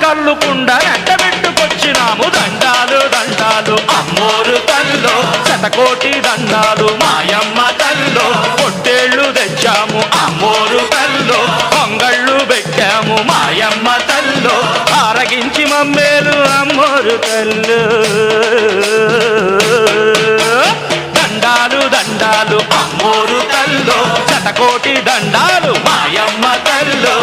కల్లుకుండా ఎండబెట్టుకొచ్చినాము దండాలు దండాలు అమ్మోరు తల్లో శతకోటి దండాలు మాయమ్మ తల్లో పొట్టేళ్ళు తెచ్చాము అమ్మోరు తల్లో పొంగళ్ళు పెట్టాము మాయమ్మ తల్లో ఆరగించి మమ్మేలు అమ్మోరు తల్లు దండాలు దండాలు అమ్మోరు తల్లో శతకోటి దండాలు మాయమ్మ తల్లో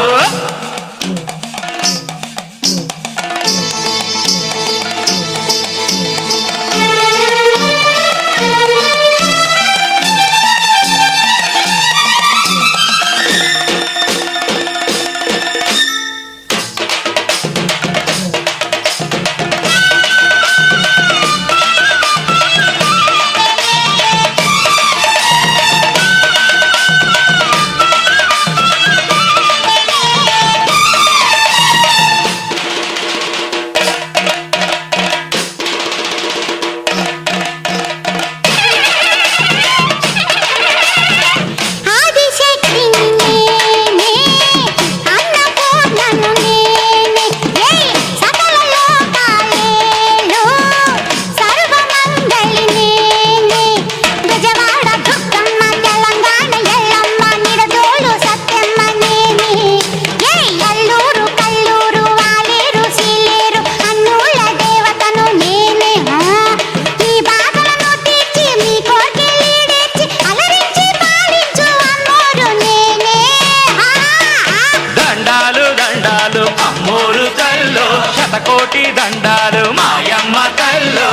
శతకోటి దండాలు మాయమ్మ తల్లో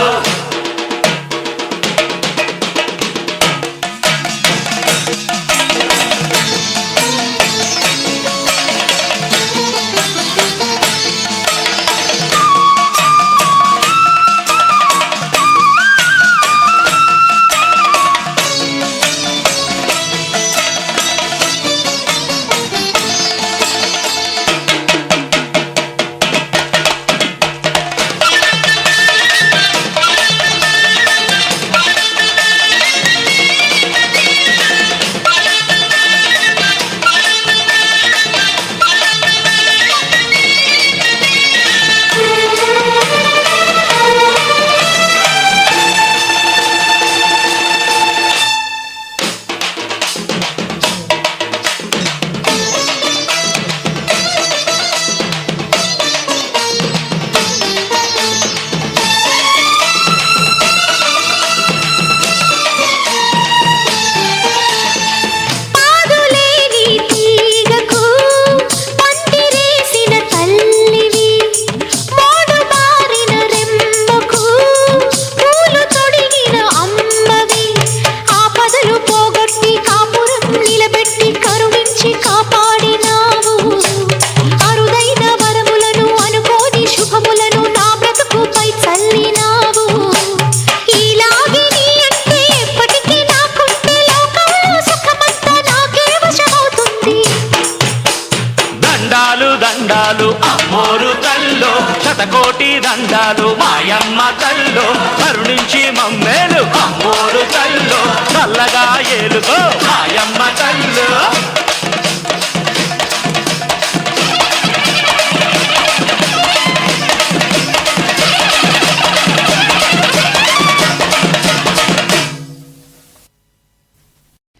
దండాలు అమ్మోరు తల్లో శతకోటి దండాలు మాయమ్మ తల్లో కరుణించి మమ్మేలు అమ్మోరు తల్లో చల్లగా ఏలుకో మాయమ్మ తల్లో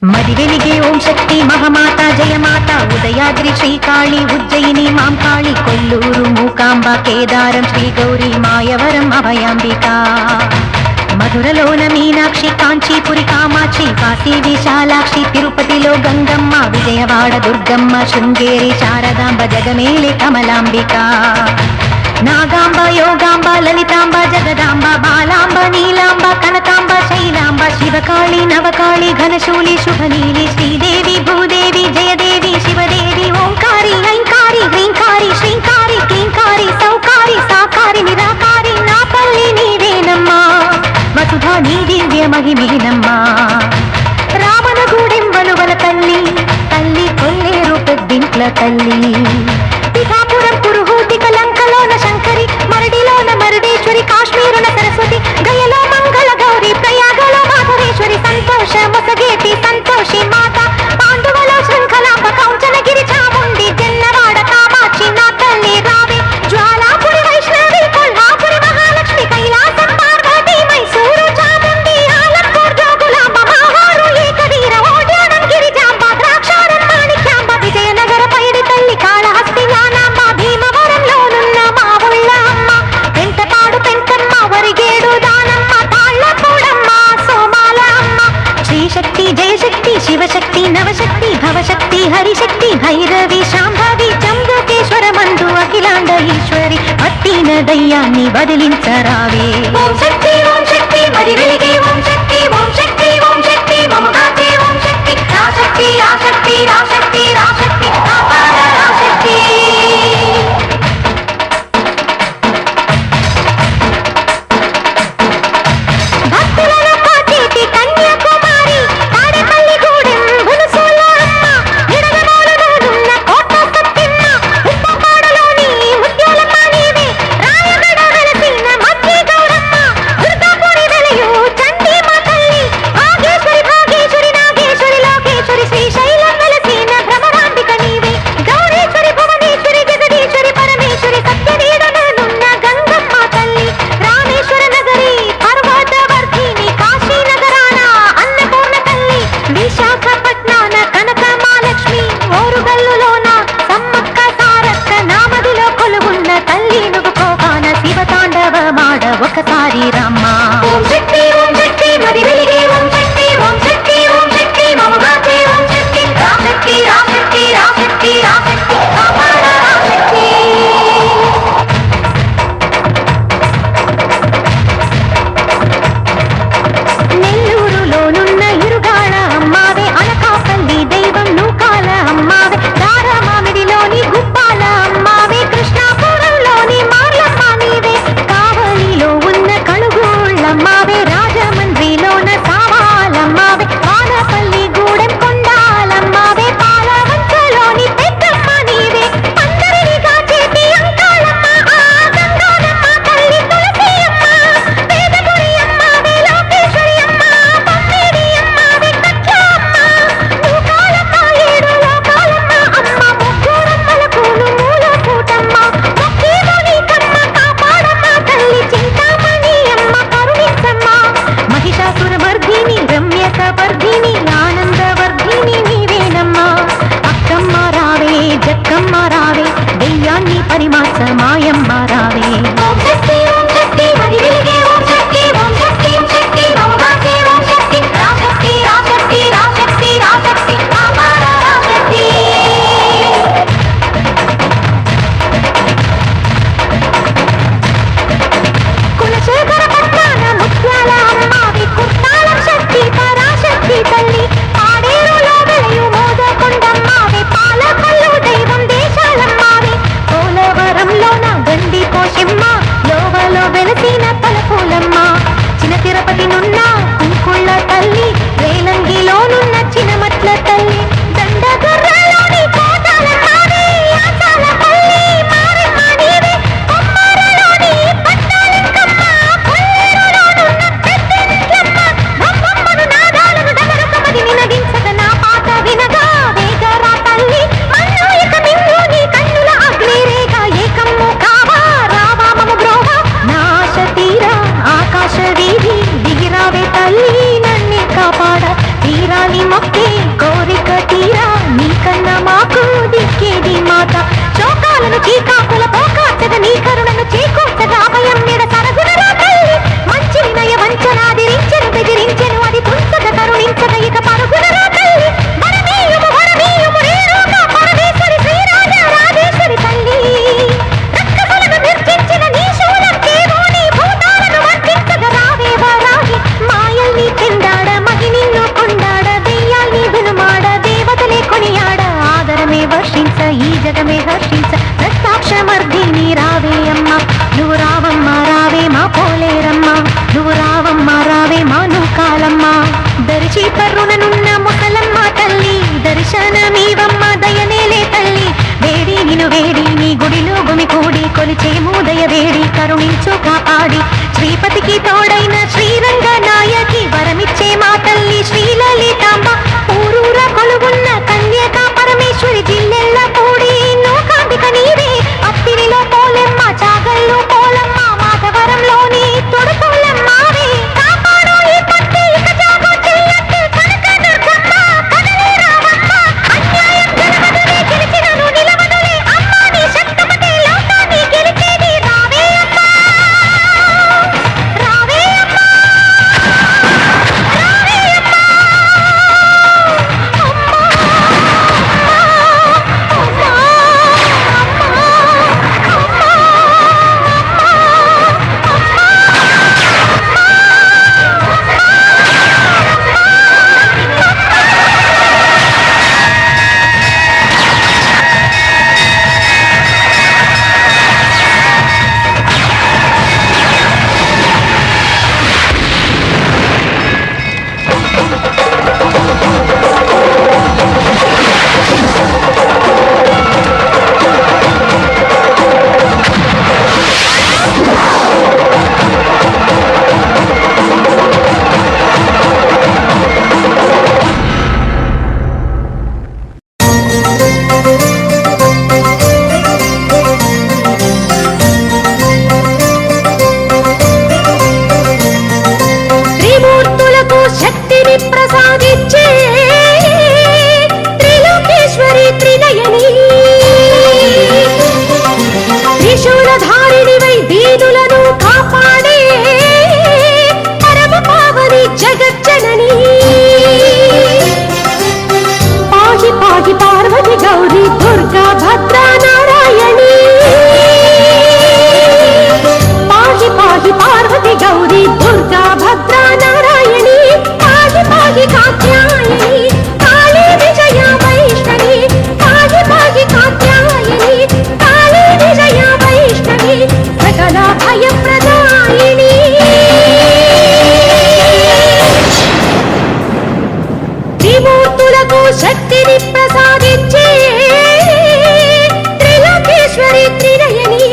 మది వెలిగే ఓం శక్తి మహామాత జయమాత ఉదయాద్రి శ్రీకాళి ఉజ్జయిని మాంకాళి కొల్లూరు మూకాంబ కేదారం శ్రీ గౌరీ మాయవరం అభయాంబిక మధురలోన మీనాక్షి కాంచీపురి కామాక్షి కాశీ విశాలాక్షి తిరుపతిలో గంగమ్మ విజయవాడ దుర్గమ్మ శృంగేరి శారదాంబ జగమేలి కమలాంబిక నాగాంబ యోగాంబ లలితాంబ జగదాంబ బాలాంబ నీలాంబ కనకాంబ శైలాంబ శివకాళి నవకాళి ఘనశూలి శుభనీలి శ్రీదేవి భూదేవి జయదేవి శివదేవి ఓంకారి ఐంకారి హ్రీంకారి శ్రీంకారి క్లీంకారి సౌకారి సాకారి నిరాకారి నా తల్లి నీవేనమ్మా వసుధా నీ దివ్య మహిమేనమ్మా రామనగూడెం వలువల తల్లి తల్లి కొల్లేరు పెద్దింట్ల తల్లి పిఠాపురం పురుహూతి కలంకలోన శంకరి మరడిలోన మరుడేశ్వరి కాశ్మీరున సరస్వతి గయలో మంగళ గౌరి ప్రయాగలో మాధవేశ్వరి సంతోష ముసగేటి సంతోషి మాత పాండువలో శృంఖలాంబ కౌంచనగిరి చాముండి జన్నవాడ కామాక్షి నా తల్లి రావే జ్వాలాపుర నవశక్తి భవశక్తి హరిశక్తి భైరవి శాంభవి జంబుకేశ్వర మందు అఖిలాండ ఈశ్వరి పట్టిన దయ్యాన్ని బదిలించరావే. ఓం శక్తి మరి వెలిగే ఓం శక్తి ఓం శక్తి మమగాచే ఓం శక్తి రాశక్తి రాశక్తి రాశక్తి రాశక్తి ఆపాద రాశక్తి. భక్తులను కాచేటి కన్యాకుమారి తాడేపల్లి గూడెం బులుసూల అమ్మ నిడదవోలులోనున్న కోట సత్యమ్మ ఉప్పపాడులోని ముత్యాలమ్మ నీవే రాయగడ వెలసిన మధ్య గౌరమ్మ దుర్గాపురి వెలయు చండీమ తల్లి భాగేశ్వరి భాగేశ్వరి నాగేశ్వరి లోకేశ్వరి శ్రీశైలం వెలసిన భ్రమరాంబిక నీవే గౌరీశ్వరి భువనేశ్వరి జగదీశ్వరి పరమేశ్వరి సత్యనీడనున్న గంగమ్మ తల్లి రామేశ్వర నగరి పర్వతవర్ధిని కాశీ నగరాన అన్నపూర్ణ తల్లి విశాఖపట్నాన కనక మహాలక్ష్మి ఓరుగల్లులోన సమ్మక్క సారక్క నామదిలో కొలువున్న తల్లి నువ్వుకోగాన శివ తాండవ మాడ ఒకసారి రమ్మ. ఓం శక్తి మరి వెలిగే ఓం శక్తి మమగాచే ఓం శక్తి రాశక్తి రాశక్తి రాశక్తి రాశక్తి ఆపాద రాశక్తి. నెల్లూరులోనున్న ఇరుగాళ అమ్మావే అనకాపల్లి దైవం నూకాల అమ్మావే దారమామిడిలోని గుప్పాల అమ్మావే కృష్ణాపురంలోని మార్లమ్మ నీవే కావలిలో ఉన్న కళుగూళ్ళమ్మావే రాజమండ్రిలోన సావాలమ్మావే వానపల్లి గూడెం కొండాలమ్మావే పాలవంచలోని పెద్దమ్మ నీవే అందరిని కాచేటి అంకాళమ్మ ఆ గంగానమ్మ తల్లి తులసియమ్మ వేదపురి అమ్మావే లోకేశ్వరి అమ్మ పమ్మేడి అమ్మావే కట్లమ్మ నూకాలమ్మ ఏడు లోకాలమ్మ అమ్మ ముగ్గురమ్మల కూలు మూల కూటమ్మ మొక్కేమోని కమ్మ కాపాడమ్మ తల్లి చింతామణి అమ్మ కరుణించమ్మ మహిషాసురమర్ధిని రమ్యకవర్ధిని ఆనందవర్ధిని నీవేనమ్మ అక్కమ్మ రావే జక్కమ్మ రావే దెయ్యాన్ని పరిమార్చ మాయమ్మ రావే. ఓం శక్తి మరి వెలిగే ఓం శక్తి మమగాచే ఓం శక్తి రాశక్తి రాశక్తి రాశక్తి రాశక్తి ఆపాద రాశక్తి. కులశేఖర పట్టాన ముత్యాల అమ్మావి కుర్తాళం శక్తి పరాశక్తి తల్లి పాడేరులో వెలయు మోదకొండమ్మావి పాలకొల్లు దైవం దేశాలమ్మావి పోలవరంలోన గండి పోషమ్మ లోవలో వెలసిన తలపూలమ్మ చిన్న తిరుపతి నున్న కుంకుళ్ళ తల్లి రేలంగిలోనున్న చినమట్ల తల్లి దండగర్రలోని కోటాలమ్మావి ఆచాలపల్లి మారమ్మ నీవే కొమ్మారలోని పట్టాలంకమ్మ కొల్లేరులోనున్న పెద్దింట్లమ్మ బొమ్మమ్మను నాదాలను డమరుకమది నినదించక నా పాట వినగా వేగరా తల్లి మన్నాయక మింగు నీ కన్నుల అగ్నిరేఖ ఏకమ్ము కావా రావా మము బ్రోవా నాశ తీరా ఆకాశ వీధి దిగిరావే తల్లి నన్నే కాపాడ తీరాలి మొక్కే కోరిక తీరా నీకన్నా మాకు దిక్కేది మాత శోకాలను చీకాకుల పోకాచగ నీ కరుణను చేకూర్చగా అభయం నిడ సరగునరా తల్లి మంచి నయ వంచనాదిరించెను బెదిరించెను అది తుంచగ కరుణించగ ఇక పరుగునరా తల్లి వరమీయుము రేణుక పరమేశ్వరి శ్రీరాజ రాజేశ్వరి తల్లి రక్కసులను నిర్జించిన నీ శూలం కేవోని భూతాలను వంచించగ రావే వరాగి మాయల్ని చెందాడ మగి నిన్ను కొండాడ దెయ్యాల్ని వినుమాడ దేవతలే కొనియాడ ఆదరమే వర్షించ ఈ జగమే హర్షించ రక్తాక్షమర్ధిని రావే అమ్మ నువ్వు రావమ్మ రావే మా పోలేరమ్మ నువ్వు రావమ్మ రావే మా నూకాలమ్మ దరిచి కరుణనున్న ముసలమ్మ తల్లి దర్శనమీవమ్మ దయనేలే తల్లి వేడి నిను వేడి నీ గుడిలో గుమి కూడి కొలిచేము దయ వేడి కరుణించు కాపాడి శ్రీపతికి తోడైన శ్రీరంగ నాయకి వరమిచ్చే మా తల్లి శ్రీలలితాంబ ఊరూర కొలువున్న కన్యక పరమేశ్వరి జిల్లెల్ల పూడి నూకాంబిక నీవే అత్తిరిలో పోలెమ్మ చాగల్లు పోలమ్మ మాధవరంలోని తొడుపులమ్మావే కాపాడు ఈ పట్టి ఇక జాగో చెయ్యట్టు కనక దుర్గమ్మ కదలే రావమ్మ అన్యాయం జరగదులే గెలిచినను నిలవదులే అమ్మ నీ శక్తమతే లోకాన్ని గెలిచేది రావే అమ్మ. శక్తిని ప్రసాదించే త్రిలోకేశ్వరి త్రినయని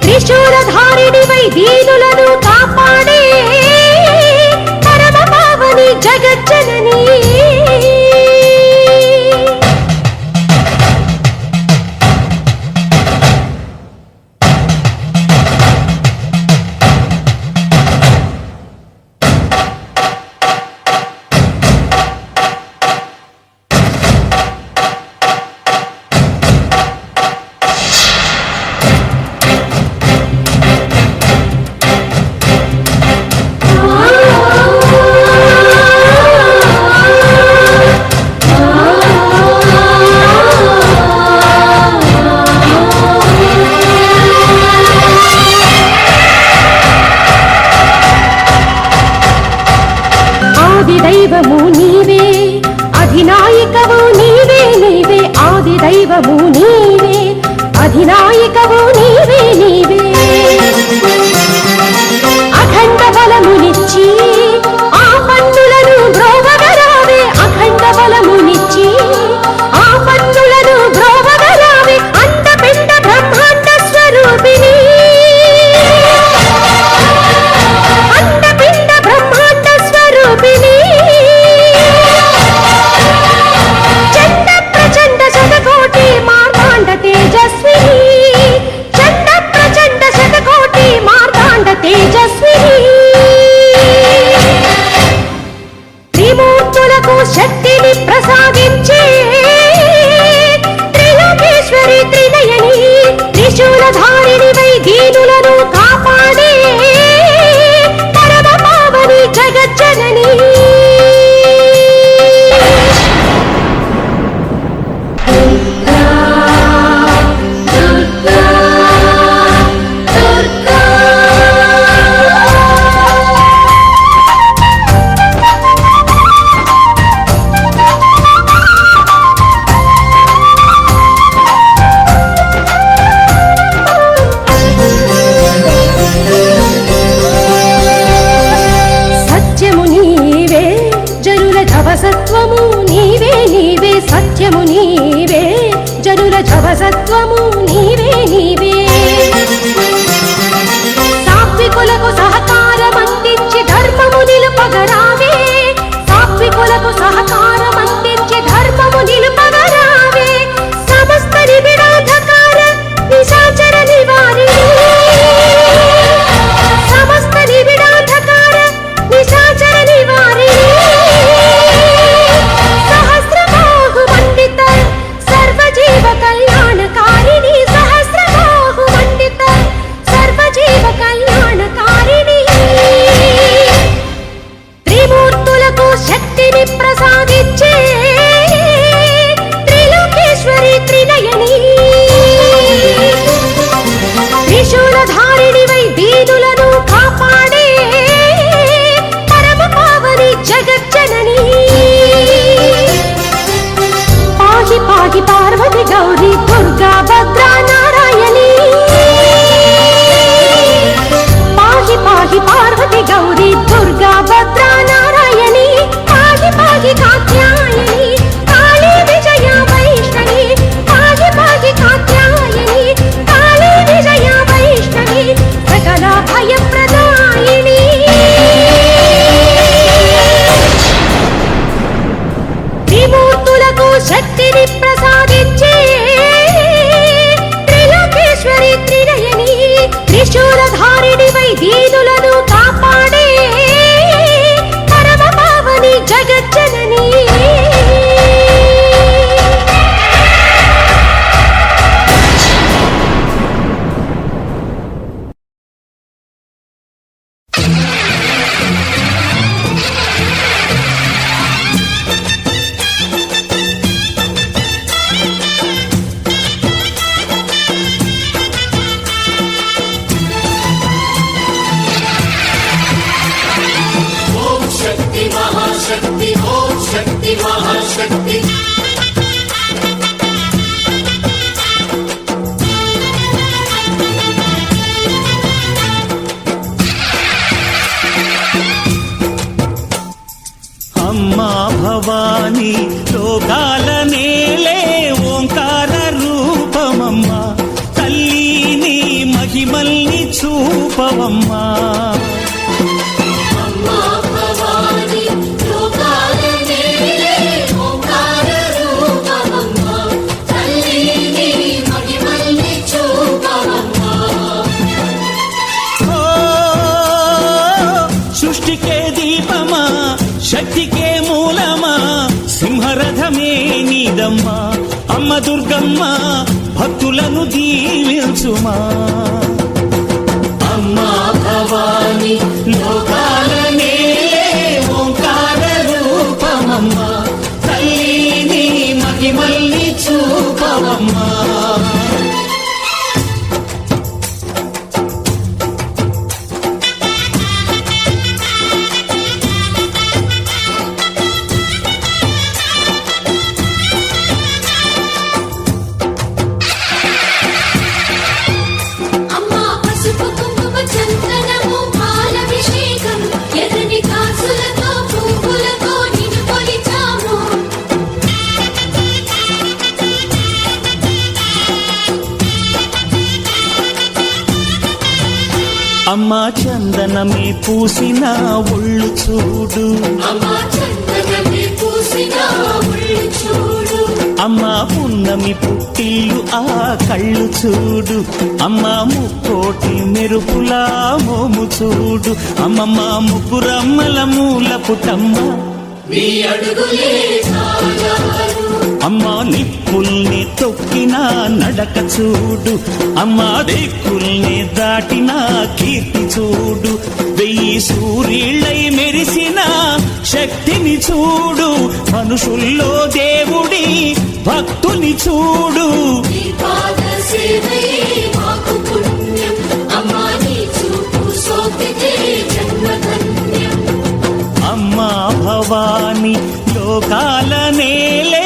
త్రిశూలధారిణివై దీనులను కాపాడే పరమ పావని జగజ్జనని దైవము నీవే అధినాయకవు నీవే నీవే ఆది దైవము నీవే అధినాయకవు నీవే నీవే అఖండ బలమునిచ్చి ఆ పన్నులను బ్రోవగరావే అఖండ బలమునిచ్చి ఆ పన్నులను బ్రోవగరావే అండపిండ బ్రహ్మాండ స్వరూపిణి అండపిండ బ్రహ్మాండ స్వరూపిణి శక్తిని ప్రసాదించే త్రిలోకేశ్వరి త్రినయని త్రిశూలధారిణివై దీనులను కాపాడే పరమ పావని జగజ్జనని సత్వము నీవే నీవే సత్యము నీవే జనుల జవసత్వము నీవే నీవే సాత్వికులకు సహకారం అందించి ధర్మము నిలుపగరావే సాత్వికులకు సహకారం అందించి ధర్మము నిలుపగరావే సమస్త నిబిడాంధకార నిశాచర నివారిణి సమస్త నిబిడాంధకార నిశాచర నివారిణి సర్వజీవ కళ్యాణకారిణి సహస్రబాహు మండిత సర్వజీవ కళ్యాణకారిణి త్రిమూర్తులకు శక్తిని ప్రసాదించే త్రిలోకేశ్వరి త్రినయని త్రిశూలధారిణివై దీనులను కాపాడే పరమ పావని జగజ్జనని పాహి పాహి పార్వతి గౌరీ దుర్గా భద్రా నారాయణి పాహి పాహి పార్వతి గౌరీ దుర్గా భద్రా నారాయణి పాహి పాహి కాత్యాయని కాళీ విజయ వైష్ణవి పాహి పాహి కాత్యాయని కాళీ విజయ వైష్ణవి సకల భయప్రదాయిని త్రిమూర్తులకు శక్తిని ప్రసాదించే త్రిలోకేశ్వరి త్రినయని త్రిశూలధారిణివై దీనులను కాపాడే పరమ పావని జగజ్జనని महाशक्ति ओम शक्ति రూపమమ్మా. సృష్టికే దీపమా, శక్తికే మూలమా, సింహరథమే నీదమ్మా. అమ్మ దుర్గమ్మ భక్తులను దీవించుమా. అమ్మా భవాని లోకాల నేలే ఓంకార రూపమమ్మా. తల్లిని మహిమల్ని చూపవమ్మా. అమ్మా చందనమే పూసిన ఒళ్ళు చూడు, అమ్మా పున్నమి పుట్టిల్లు ఆ కళ్ళు చూడు, అమ్మా ముక్కోటి మెరుపులా మోము చూడు. అమ్మమ్మ ముగ్గురమ్మల మూల పుటమ్మ, అమ్మా నిప్పుల్ని తొక్కిన నడక చూడు, అమ్మా దిక్కుల్ని దాటిన కీర్తి చూడు. 1000 సూర్యుళ్ళై మెరిసిన శక్తిని చూడు, మనుషుల్లో దేవుడి భక్తుని చూడు. అమ్మా భవాని లోకాల నేలే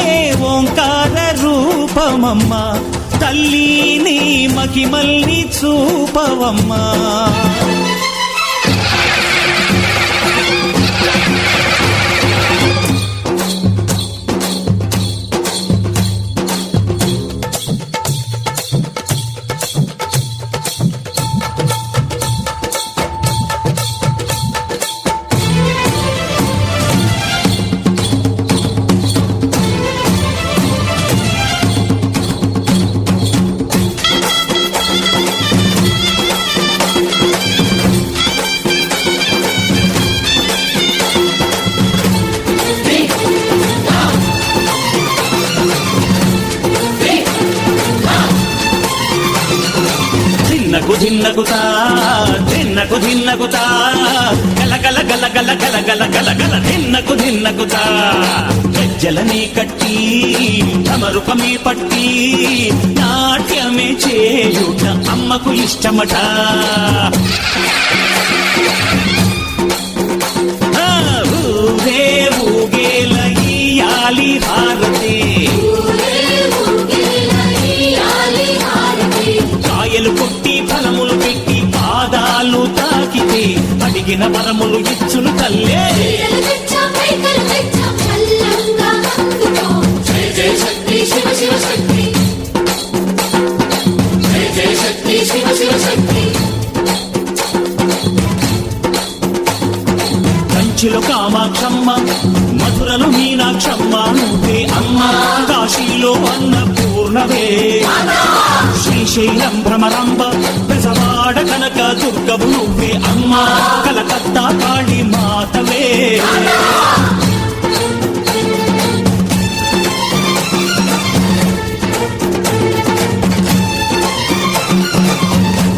ఓంకార రూపమమ్మా. తల్లిని మహిమల్ని చూపవమ్మా. ధిన్నగుతా ధిన్నగుతా గలగల గలగల గలగల గలగల ధిన్నగుతా. గజ్జలనే కట్టి తమరుపమే పట్టి నాట్యమే చేయుట అమ్మకు ఇష్టమట. ఊగే ఊగేల ఇయ్యాలి హారతి, కాయలు కొట్టి ఫలములు పెట్టి పాదాలు తాకితే అడిగిన వరములు ఇచ్చును తల్లే. జయ జయ శక్తి శివ శివ శక్తి, జయ జయ శక్తి శివ శివ శక్తి. కంచిలో కామాక్షమ్మ, మధురలో మీనాక్షమ్మ నువ్వే అమ్మ. కాశీలో అన్నపూర్ణవే, శ్రీశైలం భ్రమరంబ, బెజవాడ కనక దుర్గవు నువ్వే అమ్మ. కలకత్తా కాళీ మాతవే.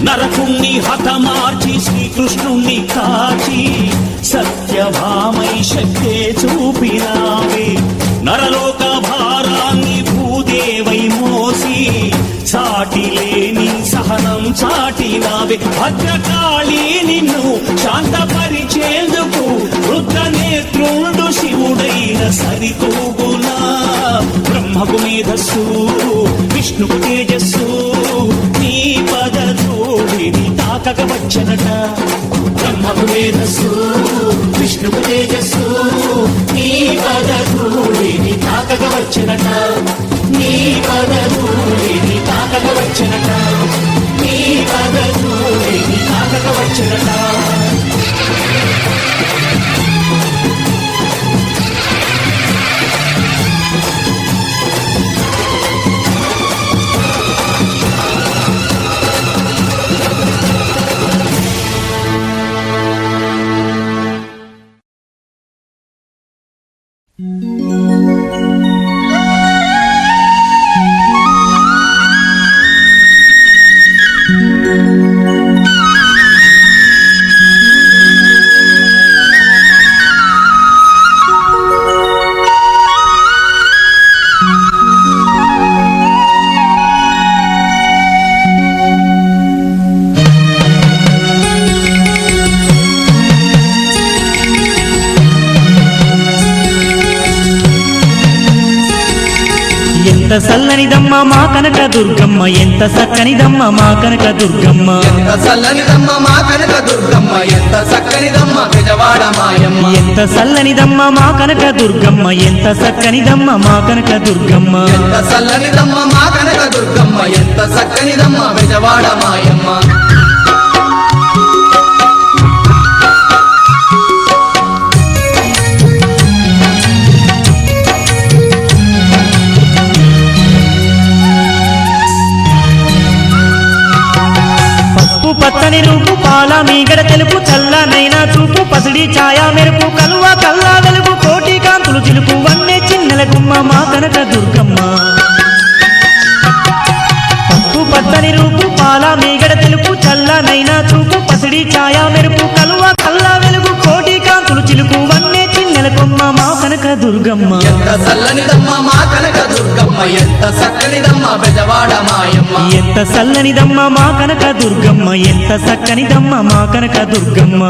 నరకుణ్ణి హతమార్చి శ్రీకృష్ణుణ్ణి కాచి సత్యభామై శక్తే చూపినావే. నరలోక భారాన్ని భూదేవై మోసి సాటి లేని సహనం చాటినావే. భద్రకాళి నిన్ను శాంతపరిచేందుకు రుద్రనేత్రుండు శివుడైన సరితూగునా. బ్రహ్మకు మేధస్సు విష్ణుకు తేజస్సు, నీ పద ధూళిని తాకక వచ్చనట. బ్రహ్మకు మేధస్సు విష్ణుకు తేజస్సు, నీ పద ధూళిని తాకక వచ్చనట. నీ పద ధూళిని తాకక వచ్చనట. నీ పద ధూళిని తాకక వచ్చనట. వచ్చెనట ఎంత చల్లనిదమ్మ మా కనక దుర్గమ్మ ఎంత చక్కనిదమ్మ మా కనక దుర్గమ్మ ఎంత చల్లనిదమ్మ మా కనక దుర్గమ్మ ఎంత చక్కనిదమ్మ బెజవాడ మాయమ్మ ఎంత చల్లనిదమ్మ మా కనక దుర్గమ్మ ఎంత చక్కనిదమ్మ మా కనక దుర్గమ్మ ఎంత చల్లనిదమ్మ మా కనక దుర్గమ్మ ఎంత చక్కనిదమ్మ బెజవాడ మాయమ్మ పచ్చని రూపు పాల మీగడ తెలుపు చల్లనైనా చూపు పసిడి ఛాయా మెరుపు కలువ కల్లా వెలుగు కోటి కాంతులు చిలుపు వన్నే చిన్నెల గుమ్మ మా కనక దుర్గమ్మ పప్పు పచ్చని రూపు పాల మీగడ తెలుపు చల్లనైనా చూపు పసిడి ఛాయా మెరుపు కలువ కల్లా వెలుగు కోటి కాంతులు చిలుపు వన్నే చిన్నెల గుమ్మ మా కనక దుర్గమ్మ ఎంత చల్లనిదమ్మ మా కనక దుర్గమ్మ ఎంత చక్కనిదమ్మ బెజవాడ మాయమ్మ ఎంత చల్లనిదమ్మ మా కనక దుర్గమ్మ ఎంత చక్కనిదమ్మ మా కనక దుర్గమ్మ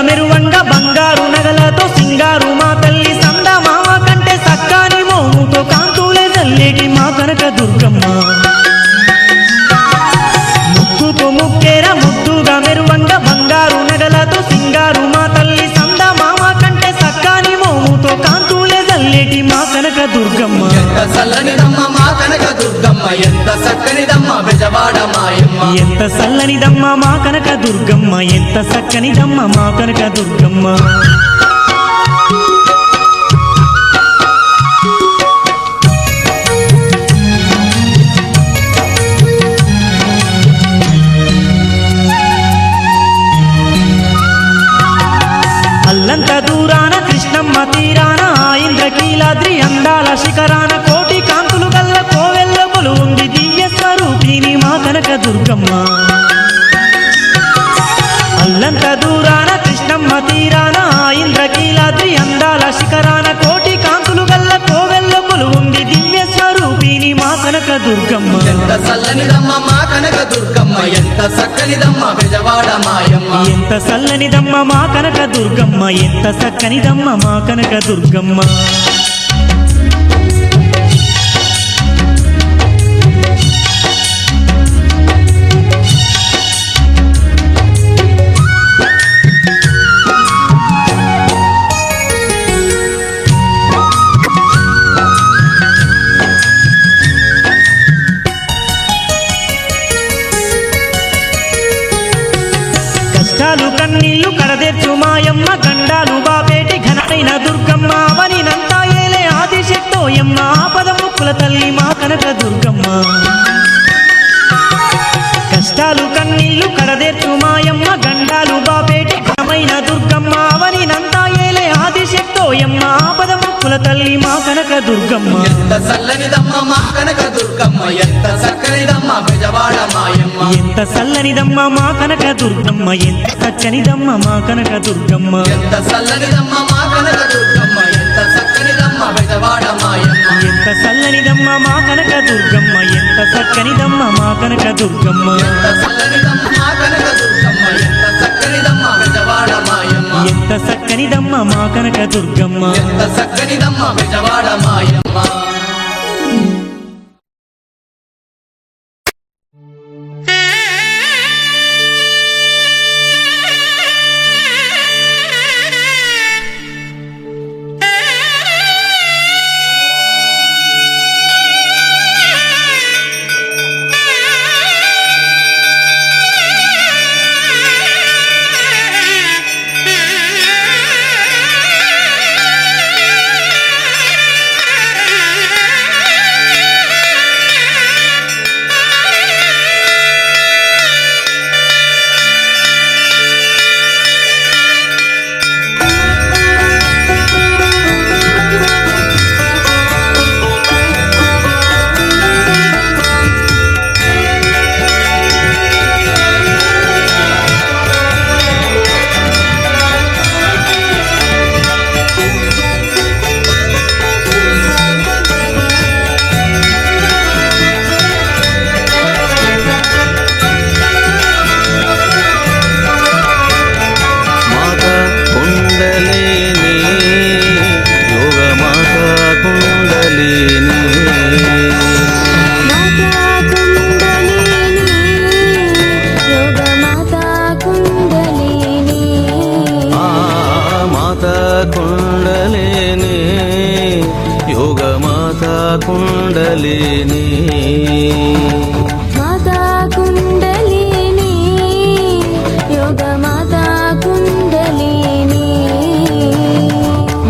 మెరువంగా బంగారు నగలతో సింగారు మా తల్లి సంద మామ కంటే సక్కాని మోముతో కాంతులే చల్లేటి మా కనక దుర్గమ్మ ముక్కుకు ముక్కేర ముద్దుగా మెరువంగా బంగారు నగలతో సింగారు మా తల్లి సంద మామ కంటే సక్కాని మోముతో కాంతులే చల్లేటి మా కనక దుర్గమ్మ ఎంత చల్లనిదమ్మ మా కనక దుర్గమ్మ ఎంత చక్కనిదమ్మ బెజవాడ మాయమ్మ ఎంత చల్లనిదమ్మ మా కనక దుర్గమ్మ ఎంత చక్కనిదమ్మ మా కనక దుర్గమ్మ అల్లంత దూరాన కృష్ణమ్మ తీరాన ఇంద్రకీలాద్రి అందాల శిఖరాన కోటి కాంతులు గల్ల కోవెల్ల కొలువుంది దివ్య స్వరూపిణి మా కనక దుర్గమ్మ అల్లంత దూరాన కృష్ణమ్మ తీరాన ఇంద్రకీలాద్రి అందాల శిఖరాన కోటి కాంతులు గల్ల కోవెల్ల కొలువుంది దివ్య స్వరూపిణి మా కనక దుర్గమ్మ ఎంత చల్లనిదమ్మ మా కనక దుర్గమ్మ ఎంత చక్కనిదమ్మ బెజవాడ మాయమ్మ ఎంత చల్లనిదమ్మ మా కనక దుర్గమ్మ ఎంత చక్కనిదమ్మ మా కనక దుర్గమ్మ కన్నీళ్లు కడదెచ్చు మాయమ్మ గండాలు బాపేటి ఘనమైన దుర్గమ్మ అవనినంతా ఏలే ఆదిశక్తోయమ్మ ఆపద ముక్కుల తల్లి మా కనక దుర్గమ్మ కష్టాలు కన్నీళ్లు కడదెచ్చు మాయమ్మ గండాలు బాపేటి ఘనమైన దుర్గమ్మ అవనినంతా ఏలే ఆదిశక్తోయమ్మ ఆపద ముక్కుల తల్లి మా కనక దుర్గమ్మ ఎంత చల్లనిదమ్మ మా కనక దుర్గమ్మ ఎంత చక్కనిదమ్మ బెజవాడ మాయమ్మ ఎంత చల్లనిదమ్మ మా కనక దుర్గమ్మ ఎంత చక్కనిదమ్మ మా కనక దుర్గమ్మ ఎంత చల్లనిదమ్మ మా కనక దుర్గమ్మ ఎంత చక్కనిదమ్మ బెజవాడ మాయమ్మ ఎంత చల్లనిదమ్మ మా కనక దుర్గమ్మ ఎంత చక్కనిదమ్మ మా కనక దుర్గమ్మ ఎంత చల్లనిదమ్మ మా కనక దుర్గమ్మ ఎంత చక్కనిదమ్మ బెజవాడ మాయమ్మ ఎంత ఎంత చక్కనిదమ్మ మా కనక దుర్గమ్మ ఎంత చక్కనిదమ్మ బెజవాడ మాయమ్మ కుండలిని మాతా కుండలిని యోగ మాతా కుండలిని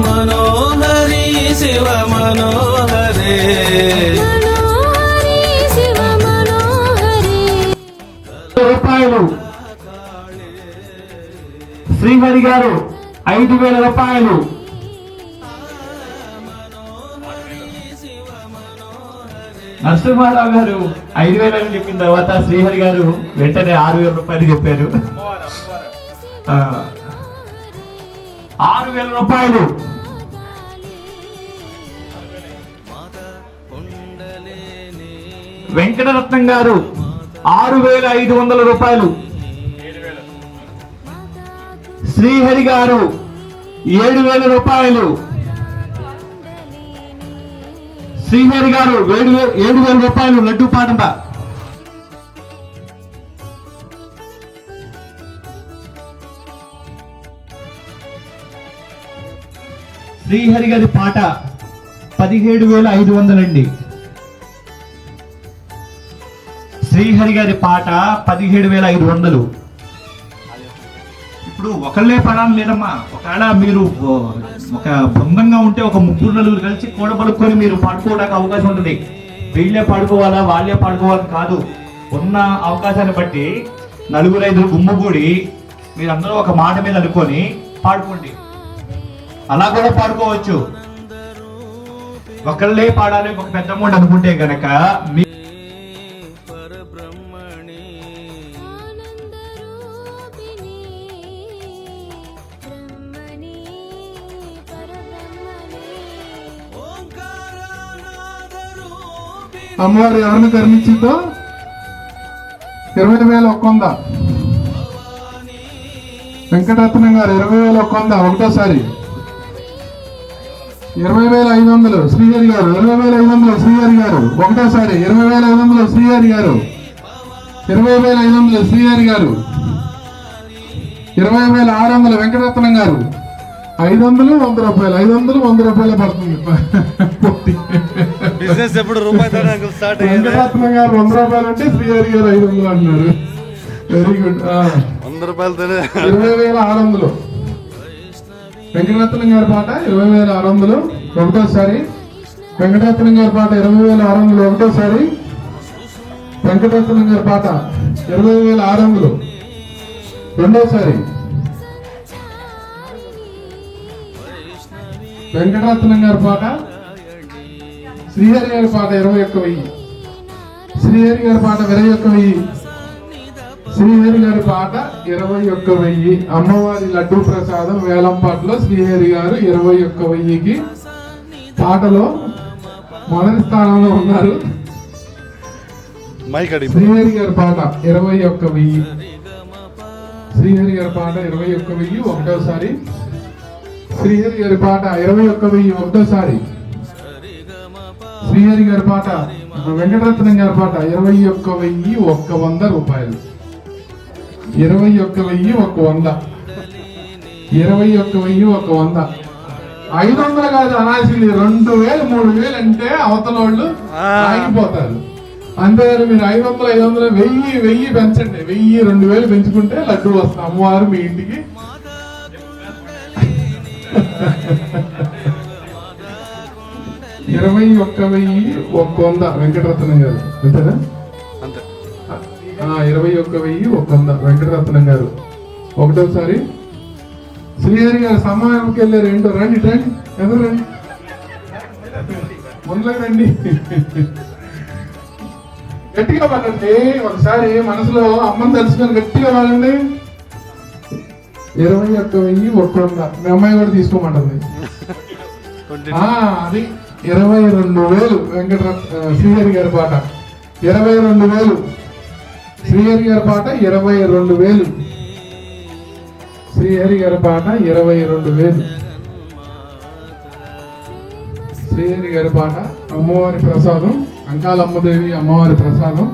మనోహరి శివ మనోహరే మనోహరి శివ మనోహరి రూపాయలు శ్రీహరి గారు 5,000 రూపాయలు నరసింహారావు గారు 5,000 అని చెప్పిన తర్వాత శ్రీహరి గారు వెంటనే 6,000 రూపాయలు చెప్పారు 6,000 రూపాయలు వెంకటరత్నం గారు 6,500 రూపాయలు శ్రీహరి గారు 7,000 రూపాయలు శ్రీహరి గారు 7,000 రూపాయలు లడ్డు పాటంట శ్రీహరి గారి పాట 17,500 అండి శ్రీహరి గారి పాట 17,500 ఇప్పుడు ఒకళ్ళే పాడాలి లేదమ్మా ఒకవేళ మీరు ఒక బృందంగా ఉంటే ఒక 3-4 కలిసి కూడబలుకొని మీరు పాడుకోవడానికి అవకాశం ఉంటుంది వీళ్ళే పాడుకోవాలా వాళ్ళే పాడుకోవాలని కాదు ఉన్న అవకాశాన్ని బట్టి 4-5 గుమ్మగూడి మీరందరూ ఒక మాట మీద అనుకొని పాడుకోండి అలా కూడా పాడుకోవచ్చు ఒకళ్ళే పాడాలి ఒక పెద్ద మూడు అనుకుంటే గనక మీ అమ్మవారు ఎవరిని కరుణించిందో 20,100 వెంకటరత్నం గారు 20,100 ఒకటోసారి 20,500 శ్రీహరి గారు 20,500 శ్రీహరి గారు ఒకటోసారి 20,500 శ్రీహరి గారు 20,500 శ్రీహరి గారు 20,600 వెంకటరత్నం గారు 500 100 రూపాయలు 500 100 రూపాయలు పడుతుంది బిజినెస్ ఎప్పుడు రూపాయి స్టార్ట్ వెంకటరత్నం గారు 100 రూపాయలు అంటే శ్రీహరి గారు 500 అంటున్నారు వెరీ గుడ్ 100 రూపాయలతోనే 20,600 వెంకటరత్నం గారి పాట 20,600 ఒకటోసారి వెంకటరత్నం గారి పాట 20,600 ఒకటోసారి వెంకటరత్నం గారి పాట 20,600 రెండోసారి వెంకటరత్నం గారి పాట శ్రీహరి గారి పాట 21,000 శ్రీహరి గారి పాట 21,000 శ్రీహరి గారి పాట 21,000 అమ్మవారి లడ్డూ ప్రసాదం వేలంపాటలో శ్రీహరి గారు 21,000కి పాటలో మొదటి స్థానంలో ఉన్నారు శ్రీహరి గారి పాట 21,000 శ్రీహరి గారి పాట 21,000 ఒకటోసారి శ్రీహరి గారి పాట 21,001 శ్రీహరి గారి పాట వెంకటరత్నం గారి పాట 21,100 రూపాయలు. 21,100 21,100 500 కాదు అనాల్సింది. 2,000 3,000 అంటే అవతల వాళ్ళు ఆగిపోతారు. అంతేగాని మీరు 500 1000 పెంచండి. 1000 2,000 పెంచుకుంటే లడ్డు వస్తుంది అమ్మవారు మీ ఇంటికి. 21,100 వెంకటరత్నం గారు అంతేనా? 21,100 వెంకటరత్నం గారు. ఒకటోసారి శ్రీహరి గారు సమానంకి వెళ్ళారు. ఏంటో రండి రండి ఎవరు రండి ముందుకు రండి. గట్టిగా పడండి ఒకసారి మనసులో అమ్మని తెలుసుకొని గట్టిగా పడండి. 21,100 మీ అమ్మాయి కూడా తీసుకోమంటుంది. అది 22,000 శ్రీహరి గారి పాట 22,000 శ్రీహరి గారి పాట 22,000 శ్రీహరి గారి పాట 22,000 శ్రీహరి గారి పాట. అమ్మవారి ప్రసాదం అంకాలమ్మదేవి అమ్మవారి ప్రసాదం.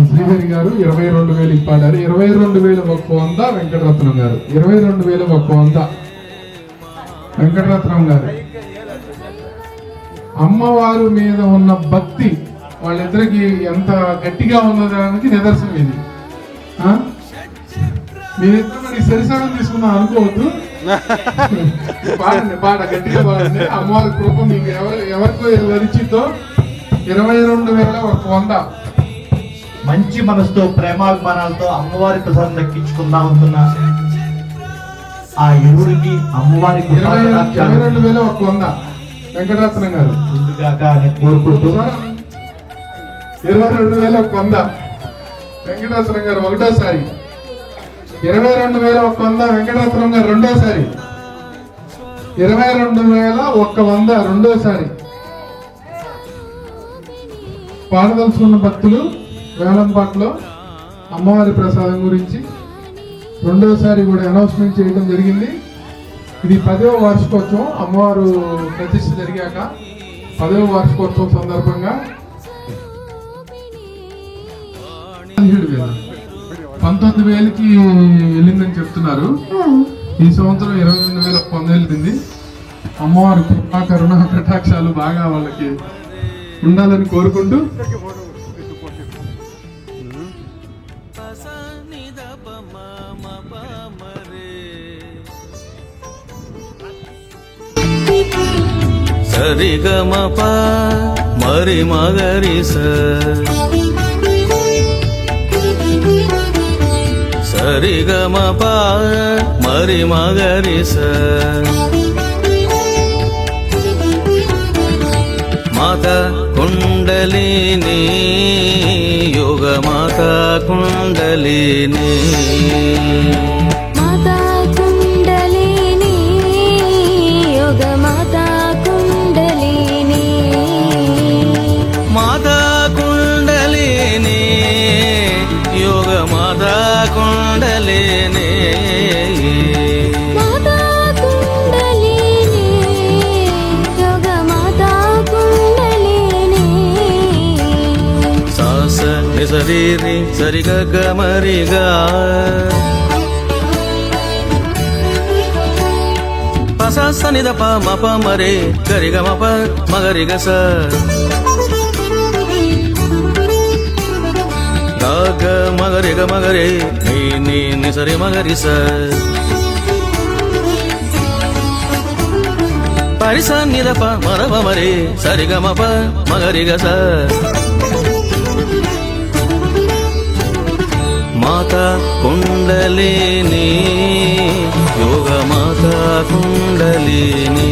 శ్రీహరి గారు 22,000 పాడారు. 22,100 వెంకటరత్నం గారు. 22,100 వెంకటరత్నం గారు. అమ్మవారు మీద ఉన్న భక్తి వాళ్ళిద్దరికి ఎంత గట్టిగా ఉన్నదానికి నిదర్శనం ఇది. మీరిద్దరు మరి సరిసగం తీసుకున్నా అనుకోవద్దు. పాడండి పాట గట్టిగా పాడండి. అమ్మవారి కృప మీకు ఎవరికో వరిచితో 22,100 మంచి మనసుతో ప్రేమాభిమానాలతో అమ్మవారి ప్రసాదం దక్కించుకుందాం అనుకున్నా ఆ ఇరువురికి అమ్మవారి 22,100 వెంకటరత్నం గారు ముందుగాక అని కోరుకుంటూ 22,100 వెంకటరత్నం గారు ఒకటోసారి. 22,100 వెంకటరత్నం గారు రెండోసారి. 22,100 రెండోసారి. పాడదలుచుకున్న భక్తులు వేలం పాటలో అమ్మవారి ప్రసాదం గురించి రెండోసారి కూడా అనౌన్స్మెంట్ చేయడం జరిగింది. ఇది 10వ వార్షికోత్సవం. అమ్మవారు ప్రతిష్ఠ జరిగాక 10వ వార్షికోత్సవం సందర్భంగా 19,000కి వెళ్ళిందని చెప్తున్నారు. ఈ సంవత్సరం 22,100 వెళ్ళింది. అమ్మవారి కృపా కరుణ కటాక్షాలు బాగా వాళ్ళకి ఉండాలని కోరుకుంటూ సరిగమప మరి మగరి సరిగమప మరి మగరి మాత కుండలిని యోగ మాత కుండలిని మాతా కుండలిని యోగ మాతా కుండలిని మాత కుండలిని యోగ మాత కుండలిని మాతా కుండలిని యోగ మాతా కుండలిని సాస నిసరీరి సరిగగ మరిగా పస నిదప మప మరే గరిగ మప మగరిగ స గగ మగరిగ మగరే నీ నిసరి మగరి స పరిస నిదప మరవ మరే సరిగ మప మగరిగ స మాతా కుండలిని యోగ మాతా కుండలిని